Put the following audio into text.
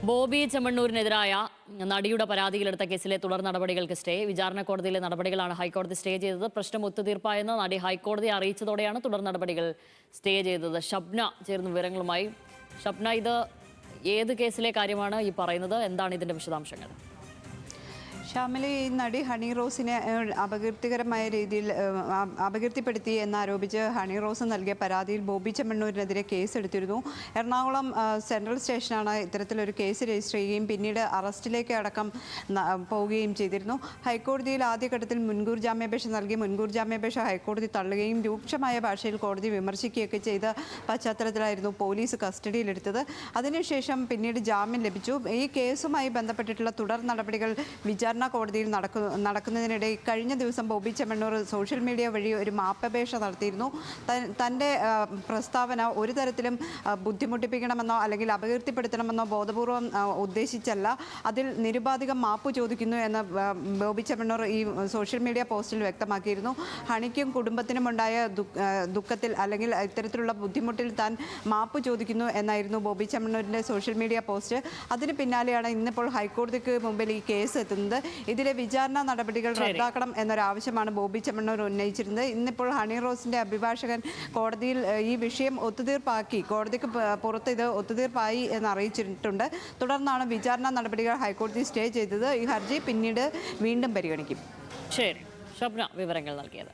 ബോബി ചെമ്മണ്ണൂരിനെതിരായ നടിയുടെ പരാതിയിലെടുത്ത കേസിലെ തുടർ നടപടികൾക്ക് സ്റ്റേ. വിചാരണ കോടതിയിലെ നടപടികളാണ് ഹൈക്കോടതി സ്റ്റേ ചെയ്തത്. പ്രശ്നം ഒത്തുതീർപ്പായെന്ന് നടി ഹൈക്കോടതിയെ അറിയിച്ചതോടെയാണ് തുടർ നടപടികൾ സ്റ്റേ ചെയ്തത്. ഷബ്ന ചേർന്ന വിവരങ്ങളുമായി. ഷബ്ന, ഇത് ഏത് കേസിലെ കാര്യമാണ് ഈ പറയുന്നത്? എന്താണ് ഇതിന്റെ വിശദാംശങ്ങൾ? ഷാമിലി, ഈ നടി ഹണി റോസിനെ അപകീർത്തികരമായ രീതിയിൽ അപകീർത്തിപ്പെടുത്തി എന്നാരോപിച്ച് ഹണി റോസ് നൽകിയ പരാതിയിൽ ബോബി ചെമ്മണ്ണൂരിനെതിരെ കേസെടുത്തിരുന്നു. എറണാകുളം സെൻട്രൽ സ്റ്റേഷനാണ് ഇത്തരത്തിലൊരു കേസ് രജിസ്റ്റർ ചെയ്യുകയും പിന്നീട് അറസ്റ്റിലേക്ക് അടക്കം പോവുകയും ചെയ്തിരുന്നു. ഹൈക്കോടതിയിൽ ആദ്യഘട്ടത്തിൽ മുൻകൂർ ജാമ്യാപേക്ഷ നൽകി. മുൻകൂർ ജാമ്യാപേക്ഷ ഹൈക്കോടതി തള്ളുകയും രൂക്ഷമായ ഭാഷയിൽ കോടതി വിമർശിക്കുകയൊക്കെ ചെയ്ത പശ്ചാത്തലത്തിലായിരുന്നു പോലീസ് കസ്റ്റഡിയിലെടുത്തത്. അതിനുശേഷം പിന്നീട് ജാമ്യം ലഭിച്ചു. ഈ കേസുമായി ബന്ധപ്പെട്ടിട്ടുള്ള തുടർ നടപടികൾ വിചാരണ കോടതിയിൽ നടക്കുന്നതിനിടെ കഴിഞ്ഞ ദിവസം ബോബി ചെമ്മണ്ണൂർ സോഷ്യൽ മീഡിയ വഴി ഒരു മാപ്പപേക്ഷ നടത്തിയിരുന്നു. തൻ്റെ പ്രസ്താവന ഒരു തരത്തിലും ബുദ്ധിമുട്ടിപ്പിക്കണമെന്നോ അല്ലെങ്കിൽ അപകീർത്തിപ്പെടുത്തണമെന്നോ ബോധപൂർവം ഉദ്ദേശിച്ചല്ല, അതിൽ നിരുപാധികം മാപ്പ് ചോദിക്കുന്നു എന്ന് ബോബി ചെമ്മണ്ണൂർ ഈ സോഷ്യൽ മീഡിയ പോസ്റ്റിൽ വ്യക്തമാക്കിയിരുന്നു. ഹണിക്കും കുടുംബത്തിനുമുണ്ടായ ദുഃഖത്തിൽ അല്ലെങ്കിൽ ഇത്തരത്തിലുള്ള ബുദ്ധിമുട്ടിൽ താൻ മാപ്പ് ചോദിക്കുന്നു എന്നായിരുന്നു ബോബി ചെമ്മണ്ണൂരിൻ്റെ സോഷ്യൽ മീഡിയ പോസ്റ്റ്. അതിന് പിന്നാലെയാണ് ഇന്നിപ്പോൾ ഹൈക്കോടതിക്ക് മുമ്പിൽ ഈ കേസ് എത്തുന്നത്. ഇതിലെ വിചാരണ നടപടികൾ റദ്ദാക്കണം എന്നൊരാവശ്യമാണ് ബോബി ചെമ്മണ്ണൂർ ഉന്നയിച്ചിരുന്നത്. ഇന്നിപ്പോൾ ഹണി റോസിന്റെ അഭിഭാഷകൻ കോടതിയിൽ ഈ വിഷയം ഒത്തുതീർപ്പാക്കി, കോടതിക്ക് പുറത്ത് ഇത് ഒത്തുതീർപ്പായി എന്ന് അറിയിച്ചിട്ടുണ്ട്. തുടർന്നാണ് വിചാരണ നടപടികൾ ഹൈക്കോടതി സ്റ്റേ ചെയ്തത്. ഈ ഹർജി പിന്നീട് വീണ്ടും പരിഗണിക്കും. ശരി, ഷബ്ന വിവരങ്ങൾ നൽകിയത്.